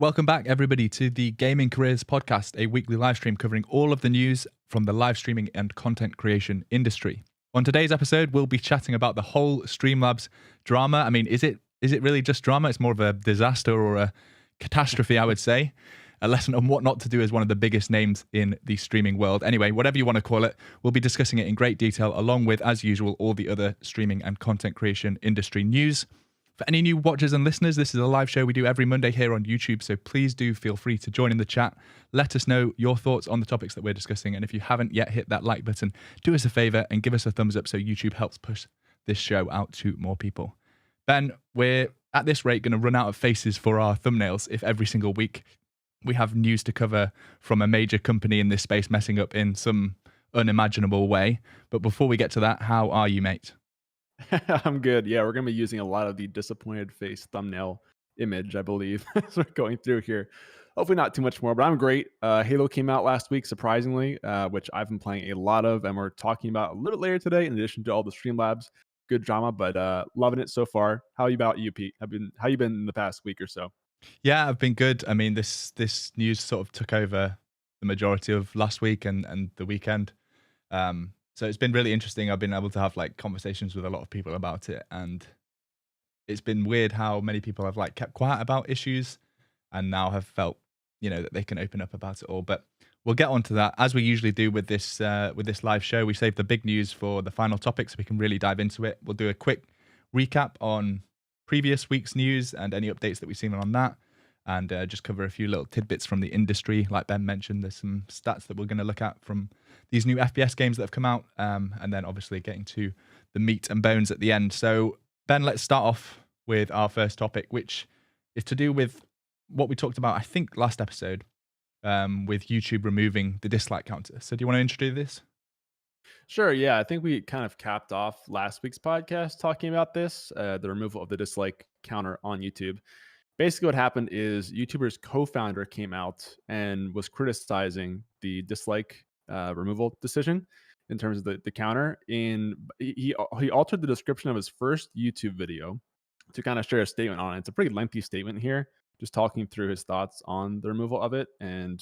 Welcome back, everybody, to the Gaming Careers Podcast, a weekly live stream covering all of the news from the live streaming and content creation industry. On today's episode, we'll be chatting about the whole Streamlabs drama. I mean, is it really just drama? It's more of a disaster or a catastrophe, I would say. A lesson on what not to do as one of the biggest names in the streaming world. Anyway, whatever you want to call it, we'll be discussing it in great detail, along with, as usual, all the other streaming and content creation industry news. For any new watchers and listeners, this is a live show we do every Monday here on YouTube, so please do feel free to join in the chat. Let us know your thoughts on the topics that we're discussing, and if you haven't yet hit that like button, do us a favor and give us a thumbs up so YouTube helps push this show out to more people. Ben, we're at this rate going to run out of faces for our thumbnails if every single week we have news to cover from a major company in this space messing up in some unimaginable way. But before we get to that, how are you, mate? I'm good. Yeah, we're going to be using a lot of the disappointed face thumbnail image, I believe, as we're going through here. Hopefully not too much more, but I'm great. Halo came out last week, surprisingly, which I've been playing a lot of, and we're talking about a little bit later today, in addition to all the Streamlabs. Good drama, but loving it so far. How about you, Pete? How you been in the past week or so? Yeah, I've been good. I mean, this news sort of took over the majority of last week and the weekend. So it's been really interesting. I've been able to have like conversations with a lot of people about it, and it's been weird how many people have like kept quiet about issues and now have felt, that they can open up about it all. But we'll get onto that as we usually do with this live show. We save the big news for the final topic so we can really dive into it. We'll do a quick recap on previous week's news and any updates that we've seen on that, and just cover a few little tidbits from the industry. Like Ben mentioned, there's some stats that we're going to look at from these new FPS games that have come out, and then obviously getting to the meat and bones at the end. So Ben, let's start off with our first topic, which is to do with what we talked about, I think, last episode, with YouTube removing the dislike counter. So do you want to introduce this? Sure. Yeah, I think we kind of capped off last week's podcast talking about this, the removal of the dislike counter on YouTube. Basically, what happened is YouTuber's co-founder came out and was criticizing the dislike removal decision in terms of the counter. He altered the description of his first YouTube video to kind of share a statement on it. It's a pretty lengthy statement here, just talking through his thoughts on the removal of it and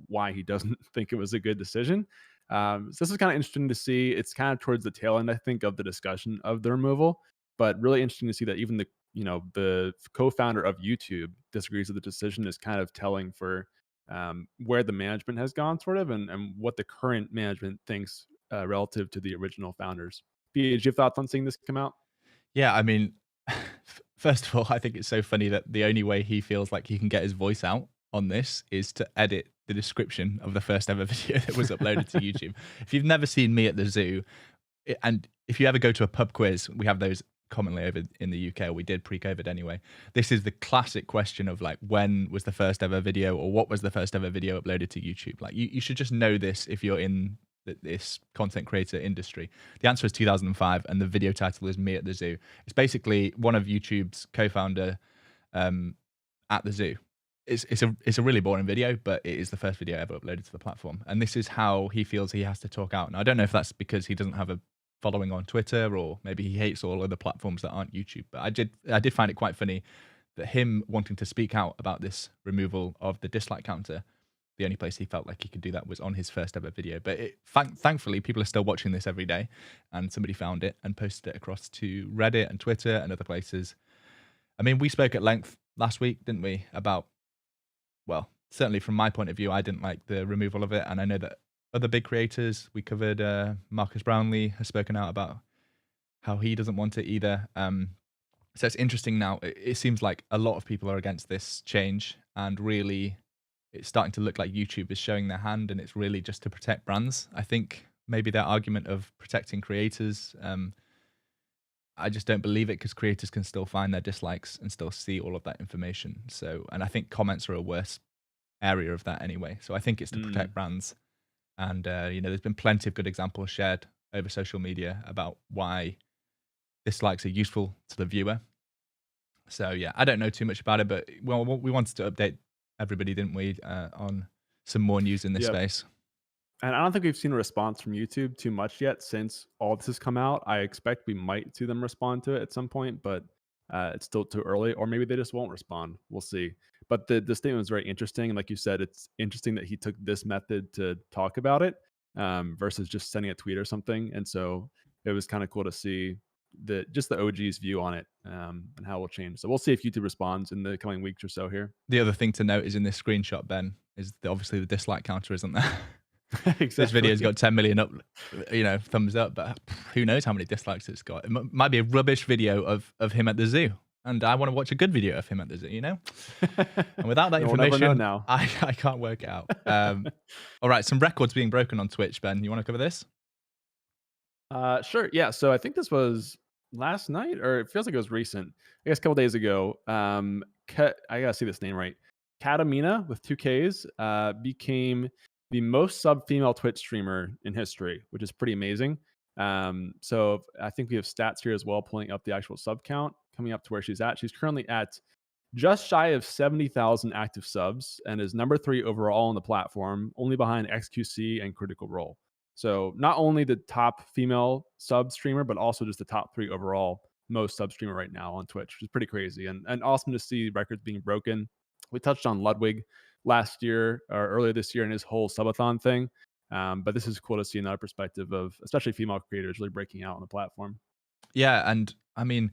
why he doesn't think it was a good decision. So this is kind of interesting to see. It's kind of towards the tail end, I think, of the discussion of the removal, but really interesting to see that even the co-founder of YouTube disagrees with the decision is kind of telling for where the management has gone, sort of, and what the current management thinks relative to the original founders. Pete, did you have thoughts on seeing this come out? Yeah, I mean, first of all, I think it's so funny that the only way he feels like he can get his voice out on this is to edit the description of the first ever video that was uploaded to YouTube. If you've never seen me at the zoo, and if you ever go to a pub quiz, we have those commonly over in the UK, or we did pre-COVID anyway. This is the classic question of like, when was the first ever video, or what was the first ever video uploaded to YouTube? Like, you should just know this if you're in this content creator industry. The answer is 2005, and the video title is Me at the Zoo. It's basically one of YouTube's co-founder at the zoo. It's a really boring video, but it is the first video ever uploaded to the platform. And this is how he feels he has to talk out. And I don't know if that's because he doesn't have a following on Twitter, or maybe he hates all other platforms that aren't YouTube. But I did find it quite funny that him wanting to speak out about this removal of the dislike counter, the only place he felt like he could do that was on his first ever video. But thankfully, people are still watching this every day, and somebody found it and posted it across to Reddit and Twitter and other places. I mean, we spoke at length last week, didn't we, about, well, certainly from my point of view, I didn't like the removal of it, and I know that other big creators, we covered Marcus Brownlee has spoken out about how he doesn't want it either. So it's interesting now. It seems like a lot of people are against this change, and really it's starting to look like YouTube is showing their hand, and it's really just to protect brands. I think maybe their argument of protecting creators, I just don't believe it, because creators can still find their dislikes and still see all of that information. So, and I think comments are a worse area of that anyway. So I think it's to protect brands. And, there's been plenty of good examples shared over social media about why dislikes are useful to the viewer. So, yeah, I don't know too much about it, but we wanted to update everybody, didn't we, on some more news in this space. And I don't think we've seen a response from YouTube too much yet since all this has come out. I expect we might see them respond to it at some point, but it's still too early, or maybe they just won't respond. We'll see. But the statement was very interesting. And like you said, it's interesting that he took this method to talk about it versus just sending a tweet or something. And so it was kind of cool to see the OG's view on it and how it will change. So we'll see if YouTube responds in the coming weeks or so here. The other thing to note is in this screenshot, Ben, is obviously the dislike counter isn't there. Exactly. This video's got 10 million thumbs up, but who knows how many dislikes it's got. It might be a rubbish video of him at the zoo, and I want to watch a good video of him at the zoo, And without that We'll never information, know now. I can't work it out. All right, some records being broken on Twitch, Ben. You want to cover this? Sure. Yeah. So I think this was last night, or it feels like it was recent. I guess a couple days ago. I gotta see this name right. Katamina with 2 Ks became the most sub female Twitch streamer in history, which is pretty amazing. So I think we have stats here as well, pulling up the actual sub count, coming up to where she's at. She's currently at just shy of 70,000 active subs and is number 3 overall on the platform, only behind XQC and Critical Role. So not only the top female sub streamer, but also just the top 3 overall most sub streamer right now on Twitch, which is pretty crazy and awesome to see records being broken. We touched on Ludwig last year or earlier this year in his whole subathon thing. But this is cool to see another perspective of especially female creators really breaking out on the platform. Yeah, and I mean,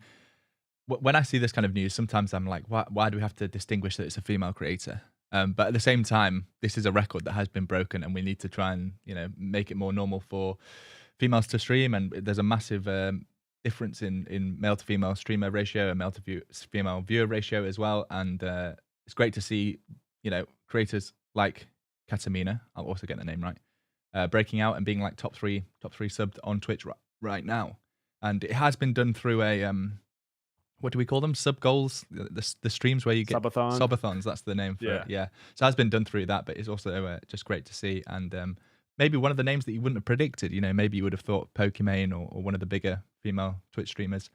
when I see this kind of news, sometimes I'm like, why do we have to distinguish that it's a female creator? But at the same time, this is a record that has been broken, and we need to try and make it more normal for females to stream. And there's a massive difference in male to female streamer ratio and male to female viewer ratio as well. And it's great to see creators like Katamina, I'll also get the name right, breaking out and being like top three subbed on Twitch right now. And it has been done through a what do we call them? Sub goals, the streams where you get subathons. That's the name for it. Yeah. So it has been done through that, but it's also just great to see. And maybe one of the names that you wouldn't have predicted. Maybe you would have thought Pokimane or one of the bigger female Twitch streamers.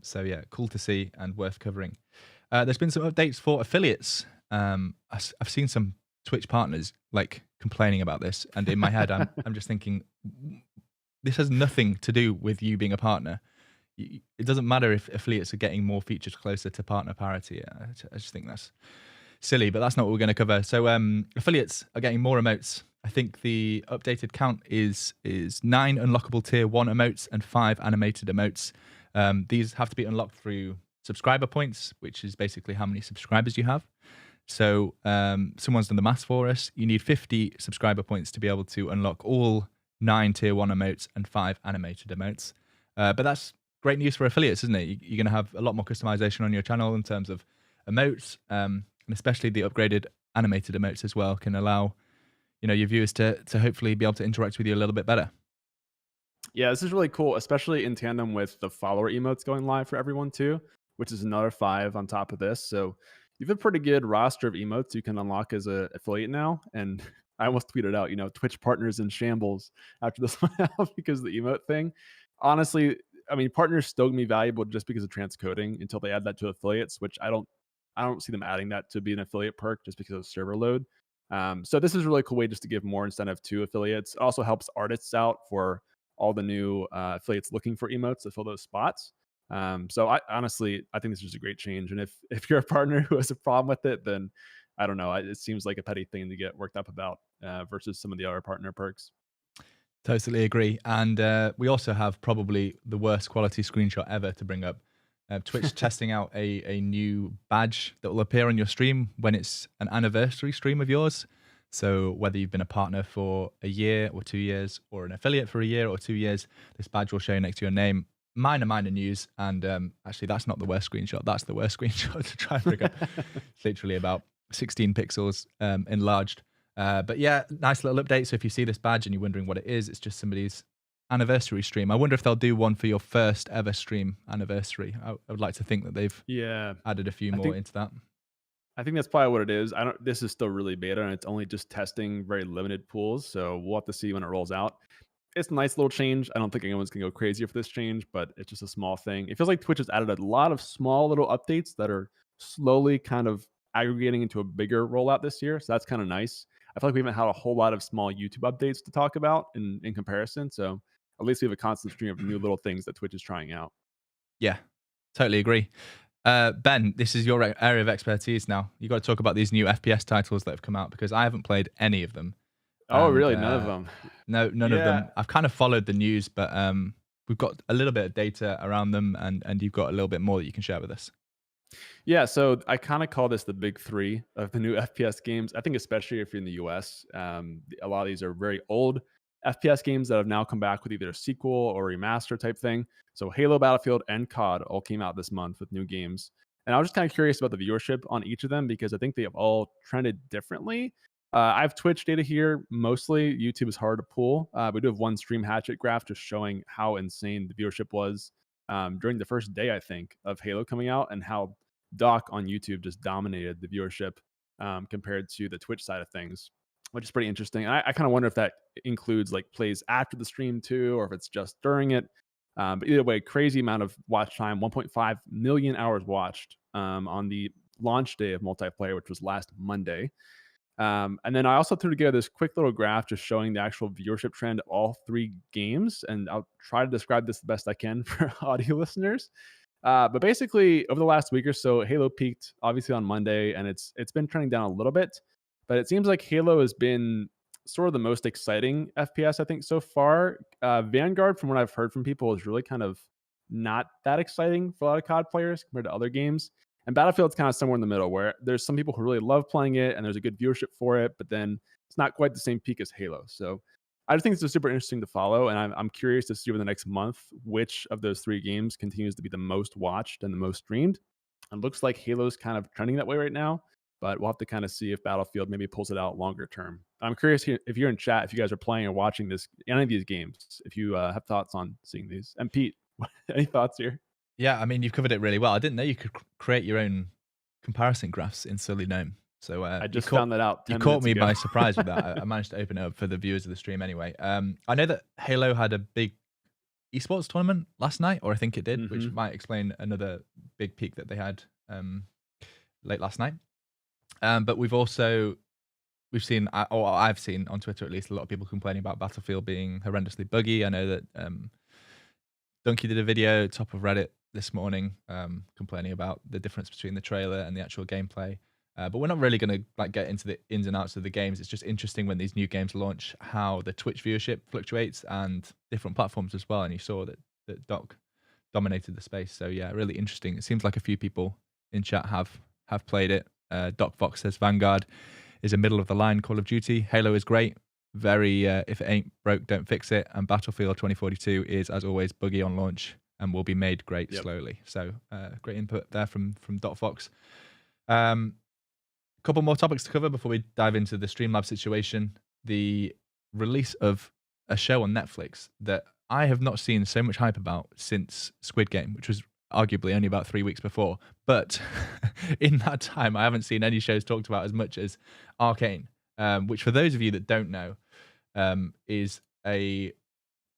So yeah, cool to see and worth covering. There's been some updates for affiliates. I've seen some Twitch partners like complaining about this, and in my head, I'm just thinking, this has nothing to do with you being a partner. It doesn't matter if affiliates are getting more features closer to partner parity. I just think that's silly, but that's not what we're going to cover. So affiliates are getting more emotes. I think the updated count is 9 unlockable tier 1 emotes and 5 animated emotes. These have to be unlocked through subscriber points, which is basically how many subscribers you have. So someone's done the maths for us. You need 50 subscriber points to be able to unlock all 9 tier 1 emotes and 5 animated emotes. But that's great news for affiliates, isn't it? You're going to have a lot more customization on your channel in terms of emotes, and especially the upgraded animated emotes as well can allow your viewers to hopefully be able to interact with you a little bit better. Yeah, this is really cool, especially in tandem with the follower emotes going live for everyone too, which is another 5 on top of this. So you have a pretty good roster of emotes you can unlock as an affiliate now. And I almost tweeted out, Twitch partners in shambles after this one out because of the emote thing. Honestly, I mean, partners still gonna be valuable just because of transcoding until they add that to affiliates, which I don't see them adding that to be an affiliate perk just because of server load. So this is a really cool way just to give more incentive to affiliates. It also helps artists out for all the new affiliates looking for emotes to fill those spots. So I honestly think this is a great change. And if you're a partner who has a problem with it, then I don't know. It seems like a petty thing to get worked up about versus some of the other partner perks. Totally agree. And we also have probably the worst quality screenshot ever to bring up. Twitch testing out a new badge that will appear on your stream when it's an anniversary stream of yours. So whether you've been a partner for a year or 2 years or an affiliate for a year or 2 years, this badge will show next to your name. Minor news. And actually, that's not the worst screenshot. That's the worst screenshot to try and bring up. It's literally about 16 pixels enlarged. But yeah, nice little update. So if you see this badge and you're wondering what it is, it's just somebody's anniversary stream. I wonder if they'll do one for your first ever stream anniversary. I would like to think that they've added a few more into that. I think that's probably what it is. This is still really beta and it's only just testing very limited pools. So we'll have to see when it rolls out. It's a nice little change. I don't think anyone's gonna go crazy for this change, but it's just a small thing. It feels like Twitch has added a lot of small little updates that are slowly kind of aggregating into a bigger rollout this year. So that's kind of nice. I feel like we haven't had a whole lot of small YouTube updates to talk about in comparison. So at least we have a constant stream of new little things that Twitch is trying out. Yeah, totally agree. Ben, this is your area of expertise now. You got to talk about these new FPS titles that have come out because I haven't played any of them, Oh, and really? None of them? no, none of Yeah. them. I've kind of followed the news, but we've got a little bit of data around them, and you've got a little bit more that you can share with us. Yeah, so I kind of call this the big three of the new FPS games. I think especially if you're in the US, a lot of these are very old FPS games that have now come back with either a sequel or remaster type thing. So Halo, Battlefield, and COD all came out this month with new games. And I was just kind of curious about the viewership on each of them because I think they have all trended differently. I have Twitch data here. Mostly YouTube is hard to pull. We do have one stream hatchet graph just showing how insane the viewership was during the first day, I think, of Halo coming out and how Doc on YouTube just dominated the viewership compared to the Twitch side of things, which is pretty interesting. And I kind of wonder if that includes like plays after the stream too, or if it's just during it. But either way, crazy amount of watch time, 1.5 million hours watched on the launch day of multiplayer, which was last Monday. And then I also threw together this quick little graph just showing the actual viewership trend of all three games. And I'll try to describe this the best I can for audio listeners. But basically, over the last week or so, Halo peaked obviously on Monday, and it's been trending down a little bit. But it seems like Halo has been sort of the most exciting FPS I think so far. Vanguard, from what I've heard from people, is really kind of not that exciting for a lot of COD players compared to other games. And Battlefield's kind of somewhere in the middle, where there's some people who really love playing it, and there's a good viewership for it, but then it's not quite the same peak as Halo. So I just think it's super interesting to follow, and I'm curious to see over the next month which of those three games continues to be the most watched and the most streamed. It looks like Halo's kind of trending that way right now, but we'll have to kind of see if Battlefield maybe pulls it out longer term. I'm curious if you're in chat, if you guys are playing or watching any of these games, if you have thoughts on seeing these. And Pete, any thoughts here? Yeah, I mean, you've covered it really well. I didn't know you could create your own comparison graphs in Silly Gnome. So I just found that out. You 10 caught minutes me ago. by surprise with that. I managed to open it up for the viewers of the stream anyway. I know that Halo had a big esports tournament last night, or I think it did, which might explain another big peak that they had late last night. But we've seen, or I've seen on Twitter at least, a lot of people complaining about Battlefield being horrendously buggy. I know that Donkey did a video top of Reddit this morning complaining about the difference between the trailer and the actual gameplay. But we're not really going to like get into the ins and outs of the games. It's just interesting when these new games launch how the Twitch viewership fluctuates and different platforms as well. And you saw that Doc dominated the space. So yeah, really interesting. It seems like a few people in chat have played it. Doc Fox says Vanguard is a middle of the line Call of Duty. Halo is great. Very if it ain't broke, don't fix it. And Battlefield 2042 is, as always, buggy on launch and will be made great slowly. So great input there from Doc Fox. Couple more topics to cover before we dive into the Streamlabs situation. The release of a show on Netflix that I have not seen so much hype about since Squid Game, which was arguably only about 3 weeks before. But in that time, I haven't seen any shows talked about as much as Arcane, which for those of you that don't know, is a,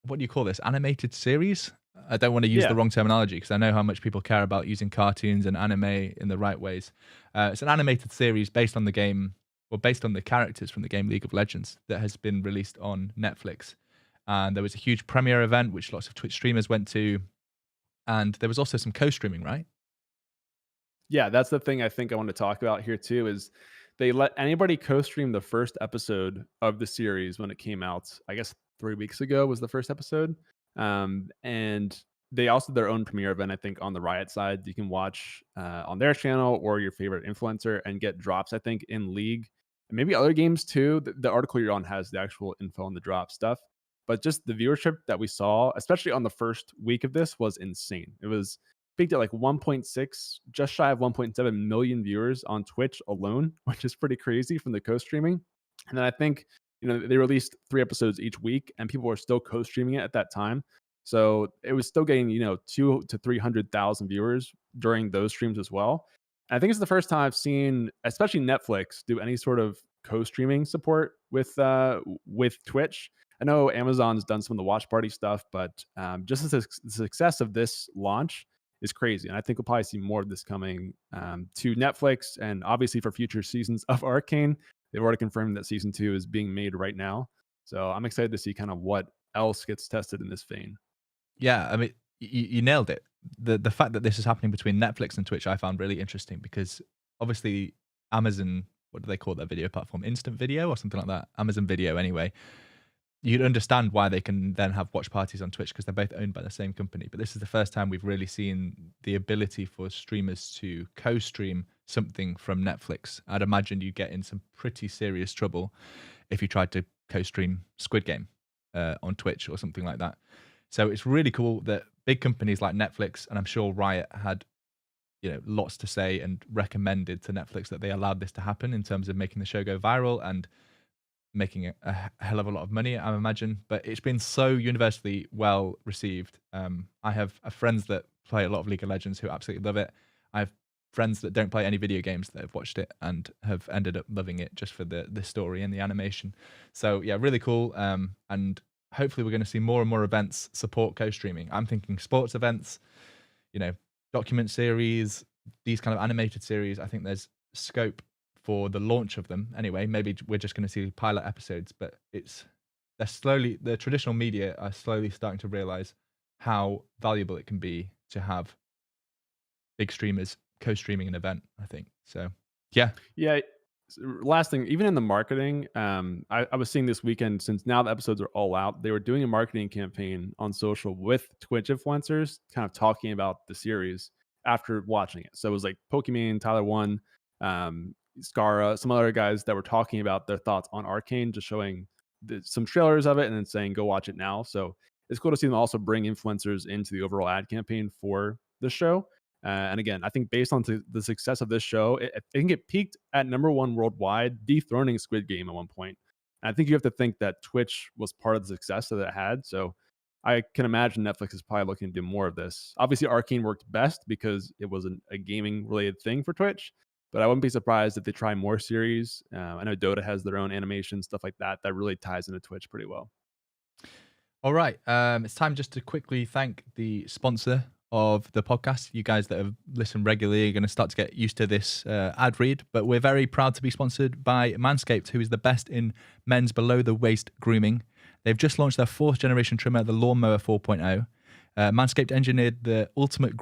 what do you call this, animated series? I don't want to use the wrong terminology because I know how much people care about using cartoons and anime in the right ways. It's an animated series based on the game, or based on the characters from the game League of Legends, that has been released on Netflix. And there was a huge premiere event, which lots of Twitch streamers went to. And there was also some co-streaming, right? Yeah, that's the thing I think I want to talk about here too, is they let anybody co-stream the first episode of the series when it came out. I guess 3 weeks ago was the first episode. And they also did their own premiere event, I think, on the Riot side. You can watch on their channel or your favorite influencer and get drops, I think, in League and maybe other games too. The article you're on has the actual info on the drop stuff. But just the viewership that we saw, especially on the first week of this, was insane. It was peaked at like 1.6, just shy of 1.7 million viewers on Twitch alone, which is pretty crazy from the co-streaming. And then I think, they released 3 episodes each week and people were still co-streaming it at that time. So it was still getting, 2 to 300,000 viewers during those streams as well. And I think it's the first time I've seen, especially Netflix, do any sort of co-streaming support with Twitch. I know Amazon's done some of the watch party stuff, but just the success of this launch is crazy. And I think we'll probably see more of this coming to Netflix and obviously for future seasons of Arcane. They've already confirmed that season 2 is being made right now. So I'm excited to see kind of what else gets tested in this vein. Yeah, I mean, you nailed it. the fact that this is happening between Netflix and Twitch, I found really interesting because obviously Amazon, what do they call their video platform? Instant Video or something like that. Amazon Video, anyway. You'd understand why they can then have watch parties on Twitch because they're both owned by the same company. But this is the first time we've really seen the ability for streamers to co-stream something from Netflix. I'd imagine you'd get in some pretty serious trouble if you tried to co-stream Squid Game on Twitch or something like that. So it's really cool that big companies like Netflix, and I'm sure Riot had, lots to say and recommended to Netflix that they allowed this to happen in terms of making the show go viral and making a hell of a lot of money, I imagine. But it's been so universally well received. I have friends that play a lot of League of Legends who absolutely love it. I have friends that don't play any video games that have watched it and have ended up loving it just for the story and the animation. So yeah, really cool. And hopefully we're going to see more and more events support co-streaming. I'm thinking sports events, document series, these kind of animated series. I think there's scope for the launch of them. Anyway, maybe we're just going to see pilot episodes, but the traditional media are slowly starting to realize how valuable it can be to have big streamers co-streaming an event, I think. So, yeah. Yeah. Last thing, even in the marketing, I was seeing this weekend, since now the episodes are all out, they were doing a marketing campaign on social with Twitch influencers, kind of talking about the series after watching it. So it was like Pokemon, Tyler One, Scara, some other guys that were talking about their thoughts on Arcane, just showing some trailers of it and then saying, go watch it now. So it's cool to see them also bring influencers into the overall ad campaign for the show. And again, I think based on the success of this show, I think it peaked at #1 worldwide, dethroning Squid Game at one point. And I think you have to think that Twitch was part of the success that it had. So I can imagine Netflix is probably looking to do more of this. Obviously, Arcane worked best because it was a gaming related thing for Twitch, but I wouldn't be surprised if they try more series. I know Dota has their own animation, stuff like that, that really ties into Twitch pretty well. All right. It's time just to quickly thank the sponsor of the podcast. You guys that have listened regularly are going to start to get used to this ad read, but we're very proud to be sponsored by Manscaped, who is the best in men's below the waist grooming. They've just launched their 4th generation trimmer, the Lawnmower 4.0. Manscaped engineered the ultimate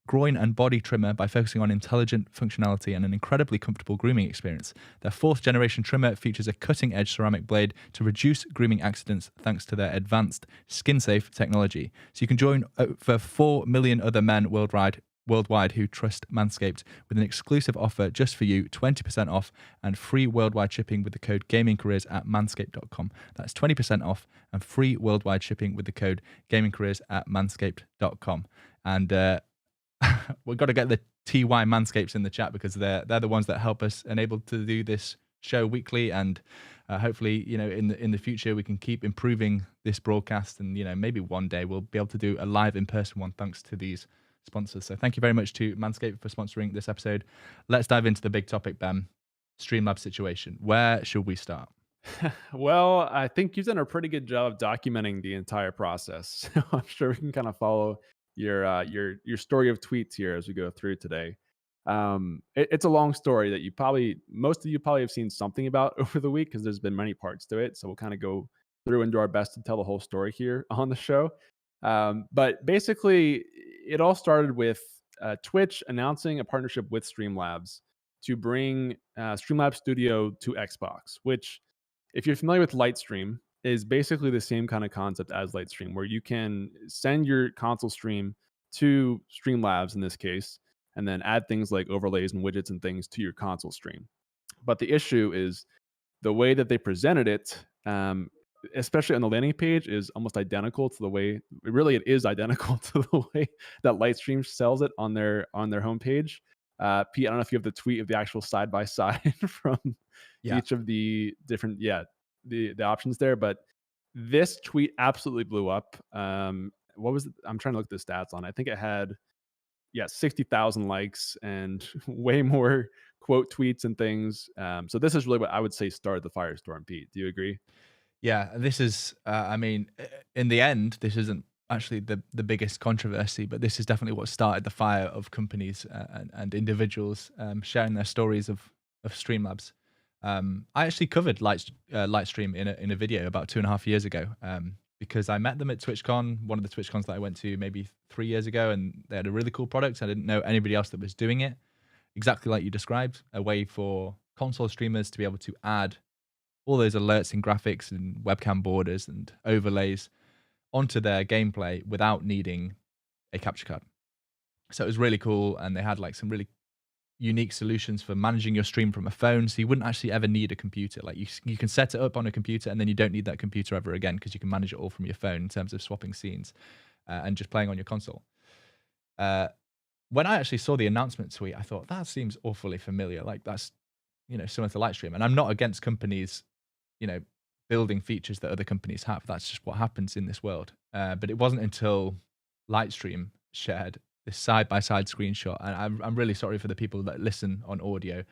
groin and body trimmer by focusing on intelligent functionality and an incredibly comfortable grooming experience. Their 4th generation trimmer features a cutting-edge ceramic blade to reduce grooming accidents thanks to their advanced skin-safe technology. So you can join over 4 million other men worldwide who trust Manscaped with an exclusive offer just for you, 20% off and free worldwide shipping with the code gamingcareers at manscaped.com. That's 20% off and free worldwide shipping with the code gamingcareers at manscaped.com. And we've got to get the TY Manscapes in the chat because they're the ones that help us enable to do this show weekly, and hopefully in the future we can keep improving this broadcast, and maybe one day we'll be able to do a live in-person one thanks to these sponsors. So thank you very much to Manscaped for sponsoring this episode. Let's dive into the big topic, Ben. Streamlabs situation. Where should we start? Well, I think you've done a pretty good job of documenting the entire process. So I'm sure we can kind of follow your story of tweets here as we go through today. It's a long story that most of you probably have seen something about over the week because there's been many parts to it. So we'll kind of go through and do our best to tell the whole story here on the show. But basically, it all started with Twitch announcing a partnership with Streamlabs to bring Streamlabs Studio to Xbox, which, if you're familiar with Lightstream, is basically the same kind of concept as Lightstream, where you can send your console stream to Streamlabs in this case, and then add things like overlays and widgets and things to your console stream. But the issue is the way that they presented it, especially on the landing page, is almost identical to the way, it is identical to the way that Lightstream sells it on their homepage. Pete, I don't know if you have the tweet of the actual side by side from each of the different, the options there, but this tweet absolutely blew up. What was it? I'm trying to look the stats on. I think it had 60,000 likes and way more quote tweets and things. So this is really what I would say started the firestorm. Pete, do you agree? Yeah, this is, in the end, this isn't actually the biggest controversy, but this is definitely what started the fire of companies and individuals sharing their stories of Streamlabs. I actually covered Lightstream in a video about 2.5 years ago. because I met them at TwitchCon, one of the TwitchCons that I went to maybe 3 years ago, and they had a really cool product. I didn't know anybody else that was doing it. Exactly like you described, a way for console streamers to be able to add all those alerts and graphics and webcam borders and overlays onto their gameplay without needing a capture card. So it was really cool, and they had like some really unique solutions for managing your stream from a phone, so you wouldn't actually ever need a computer. Like you can set it up on a computer, and then you don't need that computer ever again because you can manage it all from your phone in terms of swapping scenes and just playing on your console. When I actually saw the announcement tweet, I thought that seems awfully familiar. Like that's similar to Lightstream, and I'm not against companies building features that other companies have. That's just what happens in this world. But it wasn't until Lightstream shared this side-by-side screenshot, and I'm really sorry for the people that listen on audio,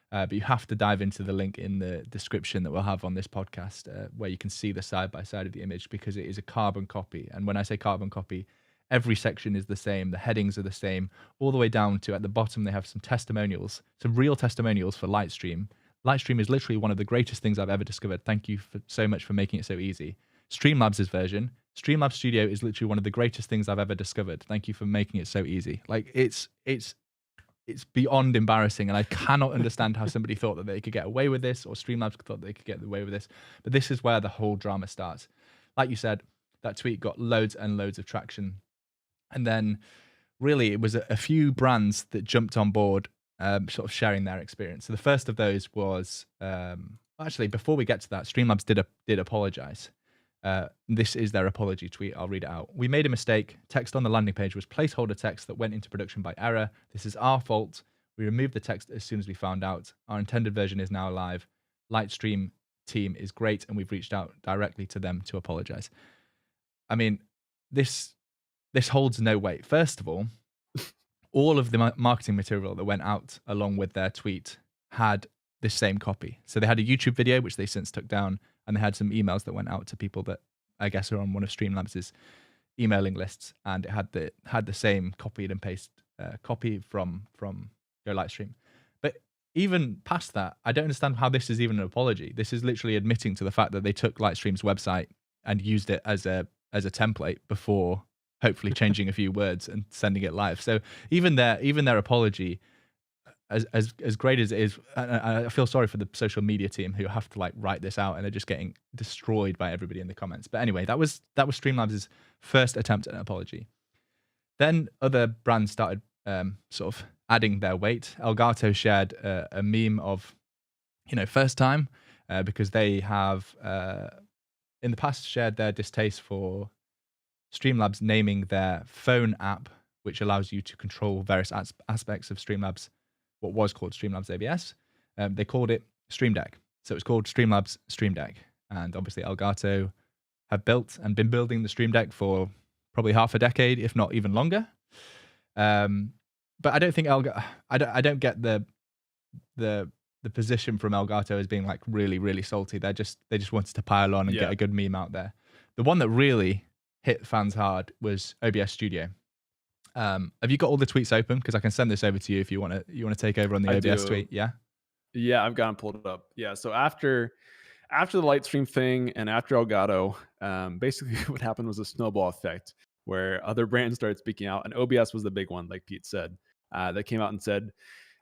but you have to dive into the link in the description that we'll have on this podcast, where you can see the side-by-side of the image, because it is a carbon copy. And when I say carbon copy, every section is the same, the headings are the same, all the way down to at the bottom they have some testimonials, some real testimonials for Lightstream. Lightstream is literally one of the greatest things I've ever discovered. Thank you so much for making it so easy. Streamlabs' version, Streamlabs Studio, is literally one of the greatest things I've ever discovered. Thank you for making it so easy. Like it's beyond embarrassing, and I cannot understand how somebody thought that they could get away with this, or Streamlabs thought they could get away with this. But this is where the whole drama starts. Like you said, that tweet got loads and loads of traction, and then really it was a few brands that jumped on board, sort of sharing their experience. So the first of those was actually, before we get to that, Streamlabs did apologize. This is their apology tweet. I'll read it out. "We made a mistake. Text on the landing page was placeholder text that went into production by error. This is our fault. We removed the text as soon as we found out. Our intended version is now live. Lightstream team is great, and we've reached out directly to them to apologize." I mean, this holds no weight. First of all of the marketing material that went out along with their tweet had this same copy. So they had a YouTube video, which they since took down, and they had some emails that went out to people that I guess are on one of Streamlabs' emailing lists, and it had the same copied and paste copy from Go Lightstream. But even past that, I don't understand how this is even an apology. This is literally admitting to the fact that they took Lightstream's website and used it as a template before hopefully changing a few words and sending it live. So even their apology, as great as it is, I feel sorry for the social media team who have to like write this out, and they're just getting destroyed by everybody in the comments. But anyway, that was Streamlabs' first attempt at an apology. Then other brands started sort of adding their weight. Elgato shared a meme of, first time, because they have in the past shared their distaste for Streamlabs naming their phone app, which allows you to control various aspects of Streamlabs, what was called Streamlabs ABS. They called it Stream Deck. So it's called Streamlabs Stream Deck. And obviously Elgato have built and been building the Stream Deck for probably half a decade, if not even longer. But I don't think I don't get the position from Elgato as being like really, really salty. They just wanted to pile on and get a good meme out there. The one that really hit fans hard was OBS Studio. Have you got all the tweets open? Because I can send this over to you if you want to take over on the OBS tweet. Yeah. Yeah, I've got them pulled up. Yeah. So after the Lightstream thing and after Elgato, basically what happened was a snowball effect where other brands started speaking out, and OBS was the big one, like Pete said. They came out and said,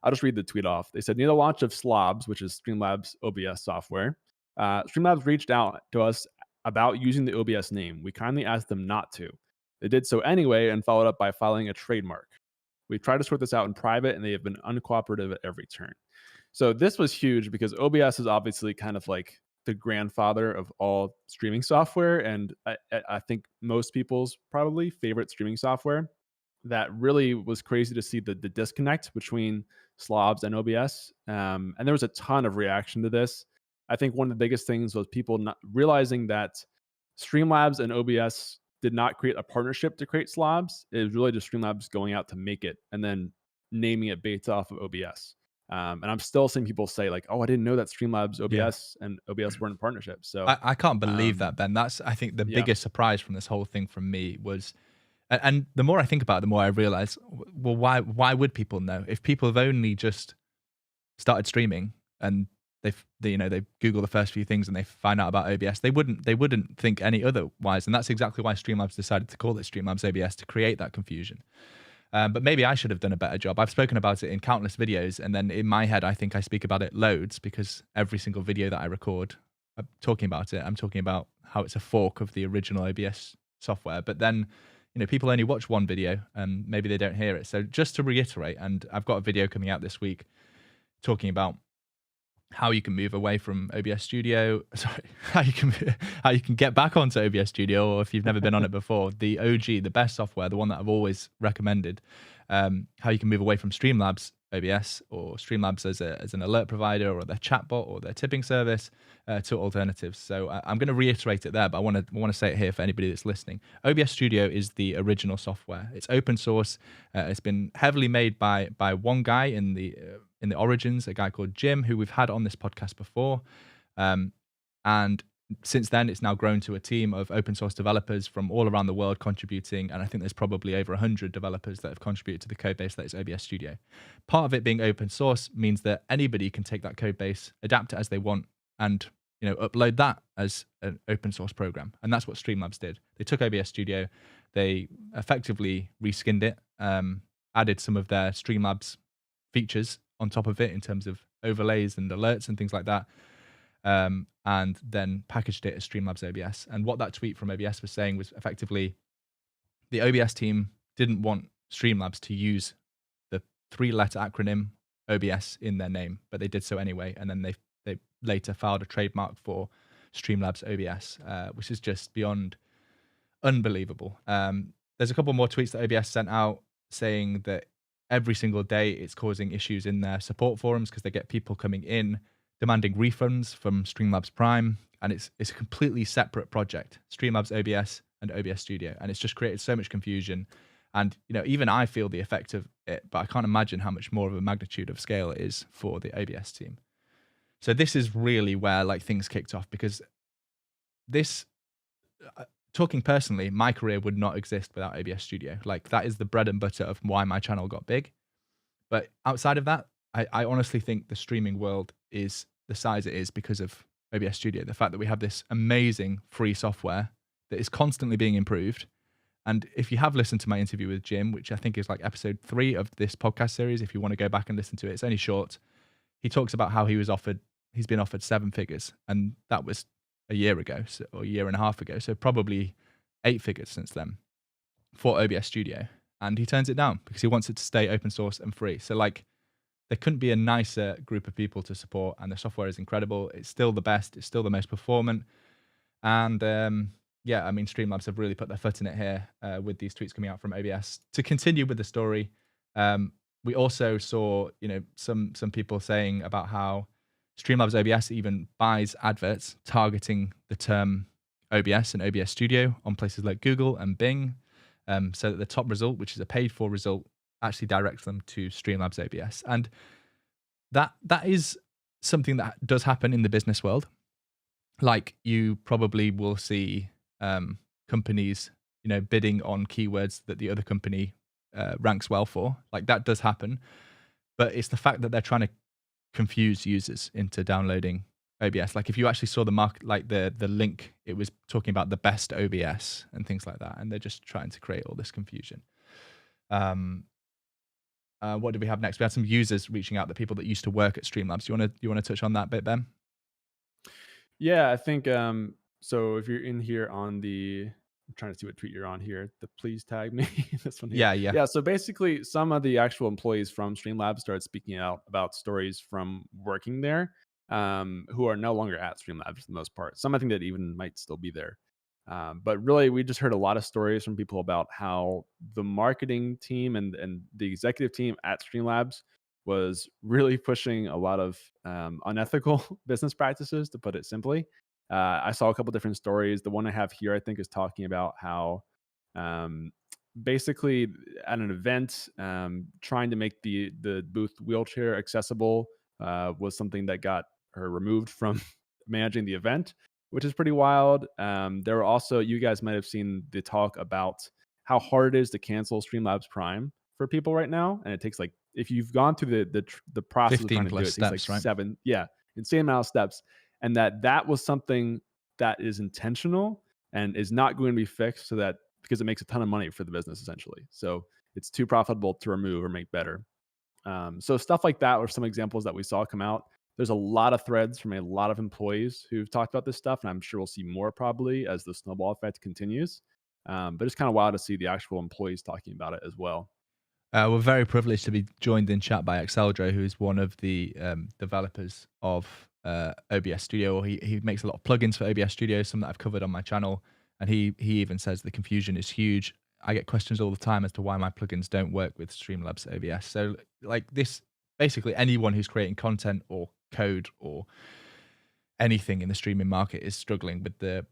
I'll just read the tweet off. They said, near the launch of Slobs, which is Streamlabs OBS software, Streamlabs reached out to us about using the OBS name. We kindly asked them not to. They did so anyway and followed up by filing a trademark. We tried to sort this out in private, and they have been uncooperative at every turn. So this was huge because OBS is obviously kind of like the grandfather of all streaming software, and I think most people's probably favorite streaming software. That really was crazy to see the disconnect between Slobs and OBS. And there was a ton of reaction to this. I think one of the biggest things was people not realizing that Streamlabs and OBS did not create a partnership to create Slobs. It was really just Streamlabs going out to make it and then naming it based off of OBS. And I'm still seeing people say like, "Oh, I didn't know that Streamlabs, OBS, and OBS weren't in partnership." So I can't believe that, Ben. That's I think the biggest surprise from this whole thing from me was, and the more I think about it, the more I realize, well, why would people know if people have only just started streaming and they Google the first few things and they find out about OBS. They wouldn't think any otherwise, and that's exactly why Streamlabs decided to call it Streamlabs OBS, to create that confusion. But maybe I should have done a better job. I've spoken about it in countless videos, and then in my head, I think I speak about it loads, because every single video that I record, I'm talking about it. I'm talking about how it's a fork of the original OBS software. But then, people only watch one video and maybe they don't hear it. So just to reiterate, and I've got a video coming out this week talking about how you can move away from OBS Studio. Sorry, how you can get back onto OBS Studio, or if you've never been on it before, the OG, the best software, the one that I've always recommended. How you can move away from Streamlabs OBS, or Streamlabs as an alert provider, or their chatbot, or their tipping service, to alternatives. So I'm going to reiterate it there, but I want to say it here for anybody that's listening. OBS Studio is the original software. It's open source. It's been heavily made by one guy in the origins, a guy called Jim, who we've had on this podcast before. And since then, it's now grown to a team of open source developers from all around the world contributing. And I think there's probably over 100 developers that have contributed to the code base that is OBS Studio. Part of it being open source means that anybody can take that code base, adapt it as they want, and upload that as an open source program. And that's what Streamlabs did. They took OBS Studio, they effectively reskinned it, added some of their Streamlabs features on top of it in terms of overlays and alerts and things like that, and then packaged it as Streamlabs OBS. And what that tweet from OBS was saying was effectively the OBS team didn't want Streamlabs to use the 3-letter acronym OBS in their name, but they did so anyway. And then they later filed a trademark for Streamlabs OBS, which is just beyond unbelievable. There's a couple more tweets that OBS sent out saying that every single day it's causing issues in their support forums because they get people coming in demanding refunds from Streamlabs Prime, and it's a completely separate project, Streamlabs OBS and OBS Studio, and it's just created so much confusion. And even I feel the effect of it, but I can't imagine how much more of a magnitude of scale it is for the OBS team. So this is really where things kicked off, because this, talking personally, my career would not exist without OBS Studio. That is the bread and butter of why my channel got big. But outside of that, I honestly think the streaming world is the size it is because of OBS Studio. The fact that we have this amazing free software that is constantly being improved. And if you have listened to my interview with Jim, which I think is episode 3 of this podcast series, if you want to go back and listen to it, it's only short. He talks about how he's been offered 7 figures, and that was a year ago, or a year and a half ago. So probably 8 figures since then for OBS Studio. And he turns it down because he wants it to stay open source and free. So there couldn't be a nicer group of people to support, and the software is incredible. It's still the best. It's still the most performant. And Streamlabs have really put their foot in it here with these tweets coming out from OBS. To continue with the story, we also saw, some people saying about how Streamlabs OBS even buys adverts targeting the term OBS and OBS Studio on places like Google and Bing, so that the top result, which is a paid-for result, actually directs them to Streamlabs OBS. And that is something that does happen in the business world. You probably will see companies, bidding on keywords that the other company ranks well for. That does happen. But it's the fact that they're trying to confuse users into downloading OBS. If you actually saw the market, the link, it was talking about the best OBS and things like that, and they're just trying to create all this confusion. What did we have next? We had some users reaching out, the people that used to work at Streamlabs. You want to touch on that bit, Ben? Yeah, I think so. If you're in here on I'm trying to see what tweet you're on here. The please tag me. This one here. Yeah. So basically, some of the actual employees from Streamlabs started speaking out about stories from working there, who are no longer at Streamlabs for the most part. Some I think that even might still be there. But really, we just heard a lot of stories from people about how the marketing team and the executive team at Streamlabs was really pushing a lot of unethical business practices, to put it simply. I saw a couple different stories. The one I have here, I think, is talking about how basically at an event, trying to make the booth wheelchair accessible was something that got her removed from managing the event, which is pretty wild. There were also, you guys might have seen the talk about how hard it is to cancel Streamlabs Prime for people right now, and it takes if you've gone through the process of trying to do it, it takes steps, right? insane amount of steps, and that was something that is intentional and is not going to be fixed, so that because it makes a ton of money for the business essentially. So it's too profitable to remove or make better. So stuff like that were some examples that we saw come out. There's a lot of threads from a lot of employees who've talked about this stuff, and I'm sure we'll see more probably as the snowball effect continues. But it's kind of wild to see the actual employees talking about it as well. We're very privileged to be joined in chat by Exceldro, who is one of the developers of OBS Studio. He makes a lot of plugins for OBS Studio, some that I've covered on my channel, and he even says the confusion is huge. I get questions all the time as to why my plugins don't work with Streamlabs OBS. So like this, basically anyone who's creating content or code or anything in the streaming market is struggling with the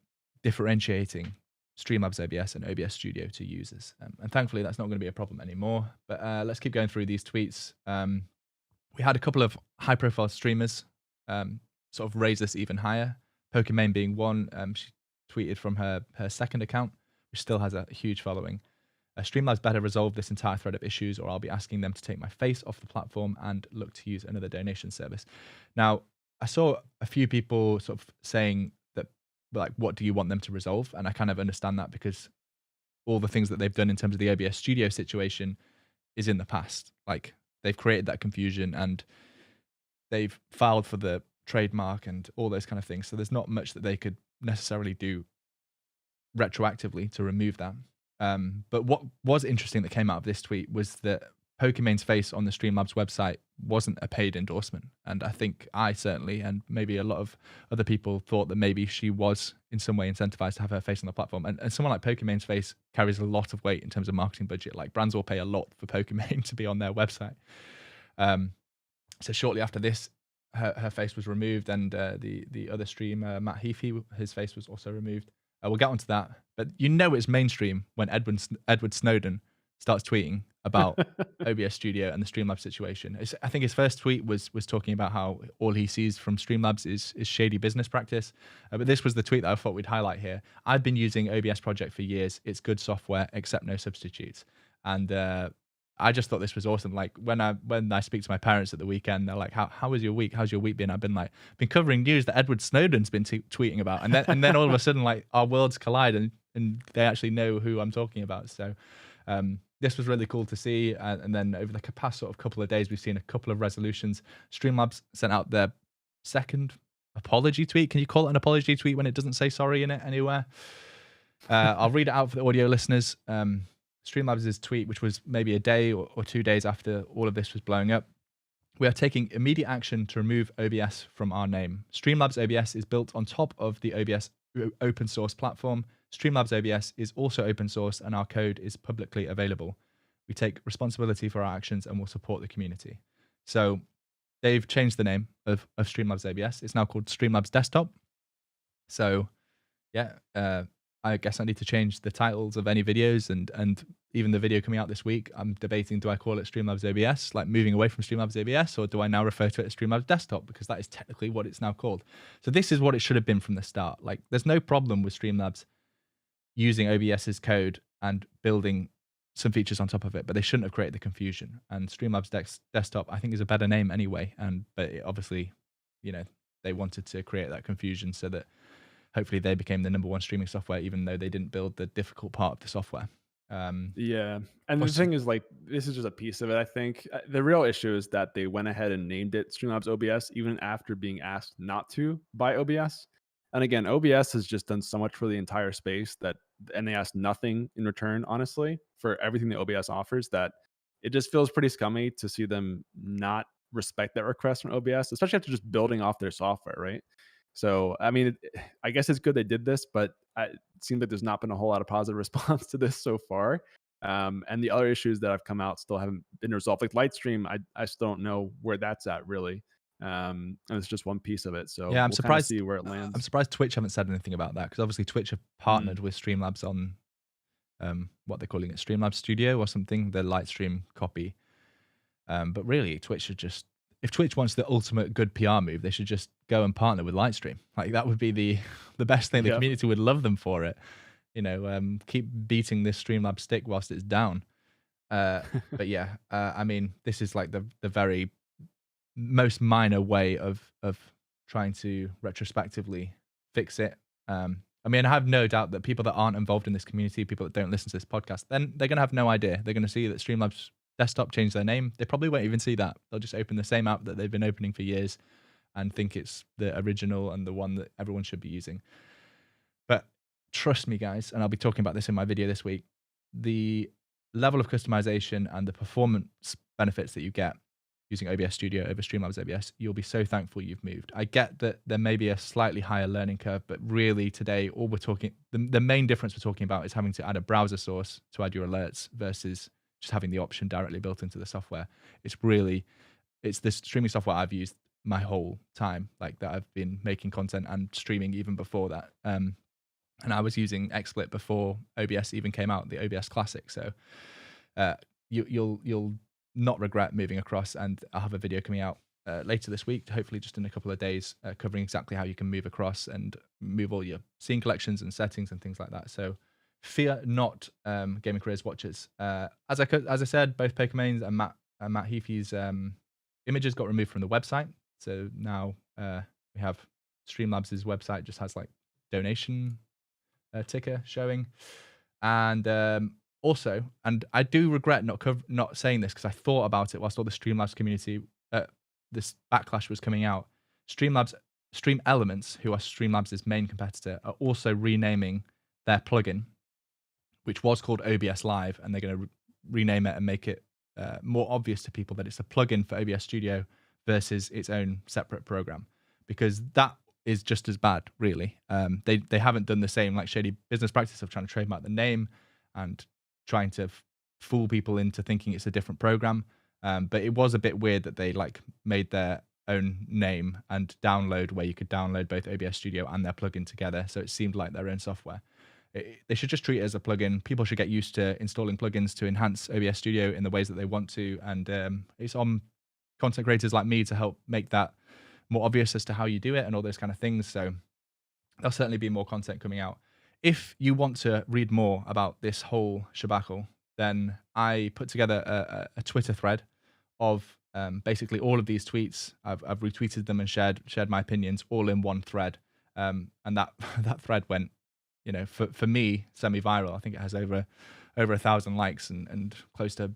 differentiating Streamlabs OBS and OBS Studio to users. And thankfully, that's not going to be a problem anymore. But let's keep going through these tweets. We had a couple of high-profile streamers sort of raise this even higher. Pokimane being one. She tweeted from her second account, which still has a huge following. Streamlabs better resolve this entire thread of issues, or I'll be asking them to take my face off the platform and look to use another donation service. Now, I saw a few people sort of saying that, like, what do you want them to resolve? And I kind of understand that because all the things that they've done in terms of the OBS Studio situation is in the past. Like, they've created that confusion and they've filed for the trademark and all those kind of things. So there's not much that they could necessarily do retroactively to remove that. But what was interesting that came out of this tweet was that Pokimane's face on the Streamlabs website wasn't a paid endorsement. And I think I certainly, and maybe a lot of other people, thought that maybe she was in some way incentivized to have her face on the platform. And someone like Pokimane's face carries a lot of weight in terms of marketing budget. Like, brands will pay a lot for Pokimane to be on their website. So shortly after this, her face was removed, and the other streamer, Matt Heafy, his face was also removed. We'll get onto that. But you know it's mainstream when Edward Snowden starts tweeting about OBS Studio and the Streamlabs situation. I think his first tweet was talking about how all he sees from Streamlabs is shady business practice. But this was the tweet that I thought we'd highlight here. I've been using OBS Project for years. It's good software, except no substitutes. And I just thought this was awesome. Like, when I speak to my parents at the weekend, they're like, how was your week? How's your week been? I've been covering news that Edward Snowden's been tweeting about. And then all of a sudden, like, our worlds collide and they actually know who I'm talking about. So this was really cool to see. And then over the past sort of couple of days, we've seen a couple of resolutions. Streamlabs sent out their second apology tweet. Can you call it an apology tweet when it doesn't say sorry in it anywhere? I'll read it out for the audio listeners. Streamlabs' tweet, which was maybe a day or 2 days after all of this was blowing up. We are taking immediate action to remove OBS from our name. Streamlabs OBS is built on top of the OBS open source platform. Streamlabs OBS is also open source and our code is publicly available. We take responsibility for our actions and will support the community. So they've changed the name of Streamlabs OBS. It's now called Streamlabs Desktop. So yeah, I guess I need to change the titles of any videos and even the video coming out this week. I'm debating, do I call it Streamlabs OBS, like moving away from Streamlabs OBS, or do I now refer to it as Streamlabs Desktop, because that is technically what it's now called. So this is what it should have been from the start. Like, there's no problem with Streamlabs using OBS's code and building some features on top of it, but they shouldn't have created the confusion. And Streamlabs Desktop, I think, is a better name anyway. But obviously, they wanted to create that confusion so that hopefully they became the #1 streaming software, even though they didn't build the difficult part of the software. Yeah. And the thing is, like, this is just a piece of it, I think. The real issue is that they went ahead and named it Streamlabs OBS, even after being asked not to by OBS. And again, OBS has just done so much for the entire space and they asked nothing in return, honestly, for everything that OBS offers, that it just feels pretty scummy to see them not respect that request from OBS, especially after just building off their software, right? So, I mean, I guess it's good they did this, but it seems like there's not been a whole lot of positive response to this so far. And the other issues that have come out still haven't been resolved. Like Lightstream, I still don't know where that's at, really. And it's just one piece of it. So yeah, I'm surprised. See where it lands. I'm surprised Twitch haven't said anything about that, because obviously Twitch have partnered with Streamlabs on what they're calling it, Streamlabs Studio or something, the Lightstream copy. But really, Twitch should just, if Twitch wants the ultimate good PR move, they should just go and partner with Lightstream. Like, that would be the best thing. The community would love them for it. Keep beating this Streamlabs stick whilst it's down. But yeah, I mean, this is like the very most minor way of trying to retrospectively fix it. I mean, I have no doubt that people that aren't involved in this community, people that don't listen to this podcast, then they're going to have no idea. They're going to see that Streamlabs Desktop changed their name. They probably won't even see that. They'll just open the same app that they've been opening for years and think it's the original and the one that everyone should be using. But trust me, guys, and I'll be talking about this in my video this week, the level of customization and the performance benefits that you get using OBS Studio over Streamlabs OBS, you'll be so thankful you've moved. I get that there may be a slightly higher learning curve, but really today, all we're talking, the main difference we're talking about is having to add a browser source to add your alerts versus just having the option directly built into the software. It's this streaming software I've used my whole time, like that I've been making content and streaming even before that. And I was using XSplit before OBS even came out, the OBS Classic. So you'll not regret moving across, and I'll have a video coming out later this week, hopefully just in a couple of days, covering exactly how you can move across and move all your scene collections and settings and things like that. So fear not, gaming careers watchers. As I said, both Pokemains and Matt Heafy's images got removed from the website. So now we have Streamlabs' website just has like donation ticker showing, and also, and I do regret not saying this because I thought about it whilst all the Streamlabs community, this backlash was coming out. Stream Elements, who are Streamlabs' main competitor, are also renaming their plugin, which was called OBS Live, and they're going to rename it and make it more obvious to people that it's a plugin for OBS Studio versus its own separate program, because that is just as bad, really. They haven't done the same like shady business practice of trying to trademark the name and trying to fool people into thinking it's a different program. But it was a bit weird that they like made their own name and download where you could download both OBS Studio and their plugin together. So it seemed like their own software. They should just treat it as a plugin. People should get used to installing plugins to enhance OBS Studio in the ways that they want to. And it's on content creators like me to help make that more obvious as to how you do it and all those kind of things. So there'll certainly be more content coming out. If you want to read more about this whole shebacle, then I put together a Twitter thread of basically all of these tweets. I've retweeted them and shared my opinions all in one thread. And that thread went, for me, semi-viral. I think it has over 1,000 likes and close to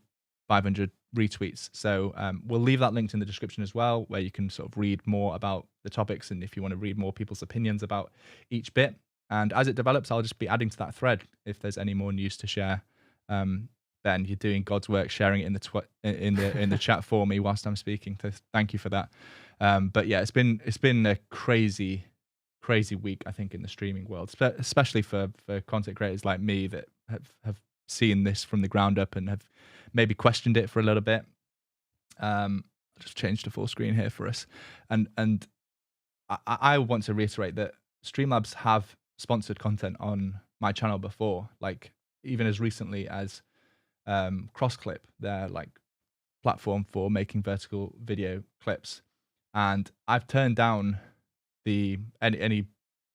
500 retweets. So we'll leave that linked in the description as well, where you can sort of read more about the topics and if you want to read more people's opinions about each bit. And as it develops, I'll just be adding to that thread if there's any more news to share. Ben, you're doing God's work, sharing it in the chat for me whilst I'm speaking. So thank you for that. But yeah, it's been a crazy week, I think, in the streaming world, especially for content creators like me that have seen this from the ground up and have maybe questioned it for a little bit. I'll just change to full screen here for us, and I want to reiterate that Streamlabs have sponsored content on my channel before, like even as recently as CrossClip, their like platform for making vertical video clips, and I've turned down any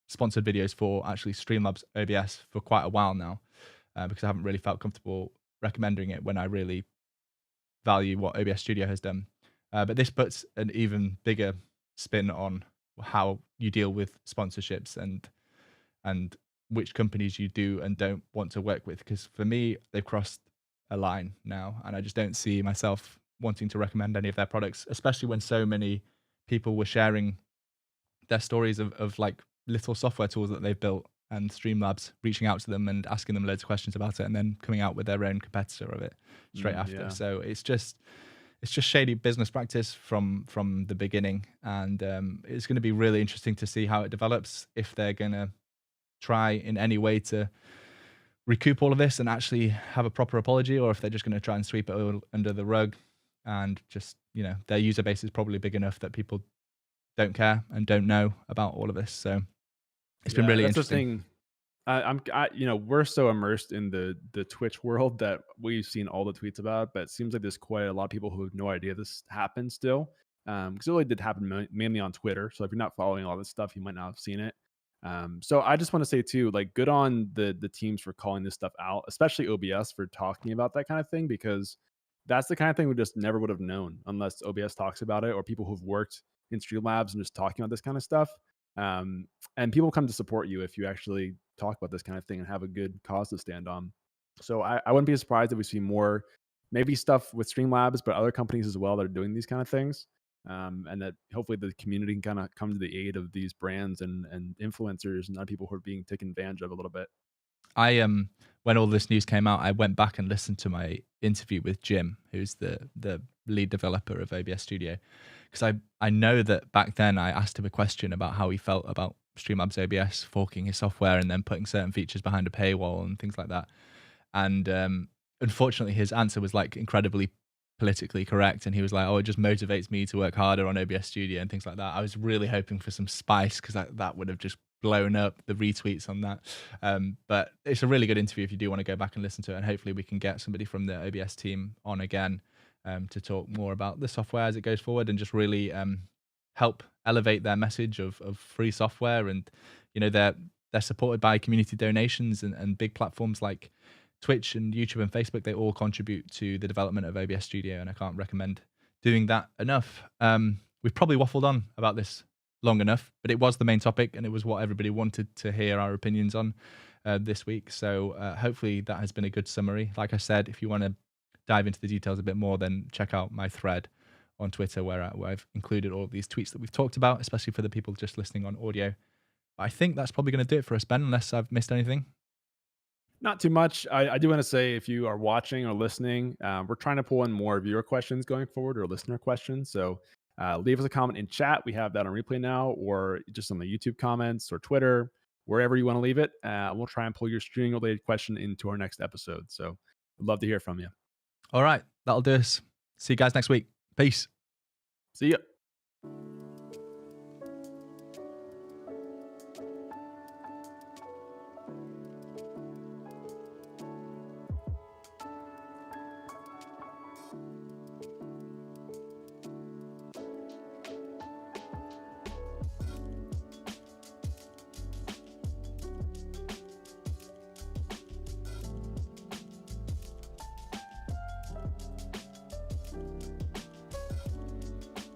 sponsored videos for actually Streamlabs OBS for quite a while now, because I haven't really felt comfortable recommending it when I really value what OBS Studio has done. But this puts an even bigger spin on how you deal with sponsorships and which companies you do and don't want to work with. Because for me, they've crossed a line now, and I just don't see myself wanting to recommend any of their products, especially when so many people were sharing their stories of like little software tools that they've built, and Streamlabs reaching out to them and asking them loads of questions about it, and then coming out with their own competitor of it straight after. Yeah. So it's just shady business practice from the beginning, and it's going to be really interesting to see how it develops, if they're going to try in any way to recoup all of this and actually have a proper apology, or if they're just going to try and sweep it all under the rug, and just, their user base is probably big enough that people don't care and don't know about all of this. So it's been really interesting. The thing. We're so immersed in the Twitch world that we've seen all the tweets about, but it seems like there's quite a lot of people who have no idea this happened still. Because it really did happen mainly on Twitter. So if you're not following all this stuff, you might not have seen it. So I just want to say too, like, good on the teams for calling this stuff out, especially OBS for talking about that kind of thing, because that's the kind of thing we just never would have known unless OBS talks about it, or people who've worked in Streamlabs and just talking about this kind of stuff. And people come to support you if you actually talk about this kind of thing and have a good cause to stand on. So I wouldn't be surprised if we see more, maybe stuff with Streamlabs, but other companies as well that are doing these kind of things. And that hopefully the community can kind of come to the aid of these brands and influencers and other people who are being taken advantage of a little bit. I when all this news came out, I went back and listened to my interview with Jim, who's the lead developer of OBS Studio, because I know that back then I asked him a question about how he felt about Streamlabs OBS forking his software and then putting certain features behind a paywall and things like that. And unfortunately, his answer was like incredibly politically correct, and he was like, "Oh, it just motivates me to work harder on OBS Studio and things like that." I was really hoping for some spice because that would have just blown up the retweets on that. But it's a really good interview if you do want to go back and listen to it, and hopefully we can get somebody from the OBS team on again to talk more about the software as it goes forward and just really help elevate their message of free software. And they're supported by community donations and big platforms like Twitch and YouTube and Facebook. They all contribute to the development of OBS Studio, and I can't recommend doing that enough. We've probably waffled on about this long enough, but it was the main topic and it was what everybody wanted to hear our opinions on this week. So hopefully that has been a good summary. Like I said, if you want to dive into the details a bit more, then check out my thread on Twitter where I've included all of these tweets that we've talked about, especially for the people just listening on audio. I think that's probably going to do it for us, Ben, unless I've missed anything. Not too much. I do want to say if you are watching or listening, we're trying to pull in more viewer questions going forward or listener questions. So leave us a comment in chat. We have that on replay now, or just on the YouTube comments or Twitter, wherever you want to leave it. We'll try and pull your streaming related question into our next episode. So I'd love to hear from you. All right, that'll do us. See you guys next week. Peace. See ya.